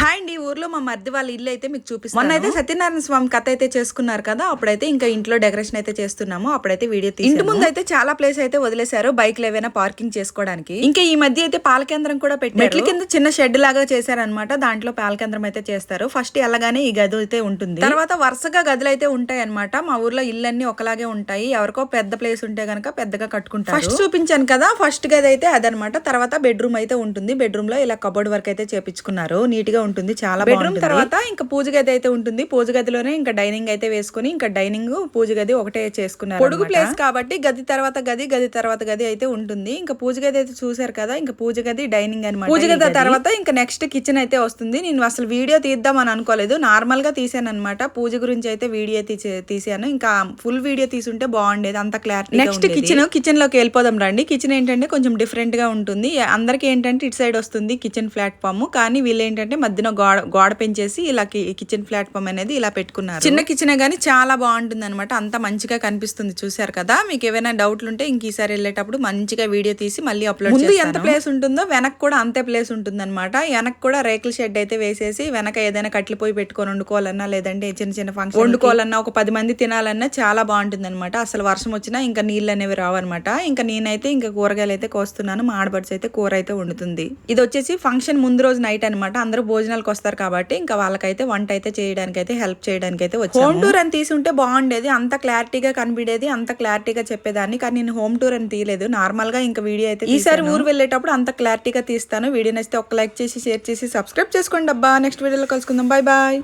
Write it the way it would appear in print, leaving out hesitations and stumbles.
Hi అండి, ఊర్లో మా మరిది వాళ్ళ ఇల్లు అయితే మీకు చూపిస్తాను. మొన్న అయితే సత్యనారాయణ స్వామి కథ అయితే చేసుకున్నారు కదా, అప్పుడైతే ఇంకా ఇంట్లో డెకరేషన్ అయితే చేస్తున్నాము. అప్పుడైతే వీడియో తీసి ఇంటి ముందు అయితే చాలా ప్లేస్ అయితే వదిలేశారు బైక్లు ఏవైనా పార్కింగ్ చేసుకోవడానికి. ఇంకా ఈ మధ్య అయితే పాల కేంద్రం కూడా పెట్టారు. మెట్ల కింద చిన్న షెడ్ లాగా చేశారనమాట. దాంట్లో పాల కేంద్రం అయితే చేస్తారు. ఫస్ట్ ఎలాగానే ఈ గది అయితే ఉంటుంది, తర్వాత వరుసగా గదులు అయితే ఉంటాయి అనమాట. మా ఊర్లో ఇళ్ళన్నీ ఒకలాగే ఉంటాయి. ఎవరికో పెద్ద ప్లేస్ ఉంటే గనక పెద్దగా కట్టుకుంటారు. ఫస్ట్ చూపించాను కదా, ఫస్ట్ గది అయితే అదనమాట. తర్వాత బెడ్రూమ్ అయితే ఉంటుంది. బెడ్రూమ్ లో ఇలా కబోర్డ్ వర్క్ అయితే చేపించుకున్నారు. నీట్ గా ఉంటుంది, చాలా బెడ్రూమ్. తర్వాత ఇంకా పూజ గది అయితే ఉంటుంది. పూజ గదిలోనే ఇంకా డైనింగ్ అయితే వేసుకుని ఇంకా డైనింగ్ పూజ గది ఒకటే చేసుకున్నారు. పొడుగు ప్లేస్ కాబట్టి గది తర్వాత గది, గది తర్వాత గది అయితే ఉంటుంది. ఇంకా పూజ గది అయితే చూసారు కదా, ఇంకా పూజ గది డైనింగ్ అనమాట. పూజ గది తర్వాత ఇంకా నెక్స్ట్ కిచెన్ అయితే వస్తుంది. నేను అసలు వీడియో తీద్దాం అని అనుకోలేదు, నార్మల్ గా తీసాను అనమాట. పూజ గురించి అయితే వీడియో తీసాను. ఇంకా ఫుల్ వీడియో తీసుంటే బాగుండేది, అంత క్లారిటీ. నెక్స్ట్ కిచెన్ లోకి వెళ్ళిపోదాం రండి. కిచెన్ ఏంటంటే కొంచెం డిఫరెంట్ గా ఉంటుంది. అందరికి ఏంటంటే ఇటు సైడ్ వస్తుంది కిచెన్ ప్లాట్ఫామ్, కానీ వీళ్ళు ఏంటంటే మధ్యన గోడ పెంచేసి ఇలా కిచెన్ ప్లాట్ఫామ్ అనేది ఇలా పెట్టుకున్నారు. చిన్న కిచెనే గానీ చాలా బాగుంటుంది అనమాట. అంత మంచిగా కనిపిస్తుంది, చూసారు కదా. మీకు ఏమైనా డౌట్లు ఉంటే ఇంక ఈసారి వెళ్ళేటప్పుడు మంచిగా వీడియో తీసి మళ్ళీ అప్లోడ్ చేస్తాను. ఎంత ప్లేస్ ఉంటుందో వెనక్ కూడా అంతే ప్లేస్ ఉంటుంది అనమాట. వెనక్ కూడా రేకుల షెడ్ అయితే వేసేసి వెనక ఏదైనా కట్లు పోయి పెట్టుకొని వండుకోవాలన్నా, లేదంటే చిన్న చిన్న ఫంక్షన్ వండుకోవాలన్నా, ఒక 10 మంది తినాలన్నా చాలా బాగుంటుంది అనమాట. అసలు వర్షం వచ్చినా ఇంకా నీళ్ళు అనేవి రావన్నమాట. ఇంకా నేనైతే ఇంకా కూరగాయలు అయితే కోస్తున్నాను. మా ఆడబడ్స్ అయితే కూర అయితే వండుతుంది. ఇది వచ్చేసి ఫంక్షన్ ముందు రోజు నైట్ అనమాట. అందరూ భోజనాలకు వస్తారు కాబట్టి ఇంకా వాళ్ళకైతే వంట అయితే చేయడానికి అయితే హెల్ప్ చేయడానికి అయితే వచ్చాము. హోమ్ టూర్ అని తీసుంటే బాగుండేది, అంత క్లారిటీగా కనిపించేది, అంత క్లారిటీగా చెప్పేదాన్ని. కానీ నేను హోమ్ టూర్ అని తీయలేదు, నార్మల్ గా ఇంకా వీడియో అయితే. ఈసారి ఊరు వెళ్ళేటప్పుడు అంత క్లారిటీగా తీస్తాను. వీడియో నచ్చితే ఒక లైక్ చేసి, షేర్ చేసి, సబ్స్క్రైబ్ చేసుకోండి అబ్బా. నెక్స్ట్ వీడియోలో కలుసుకుందాం. Bye bye.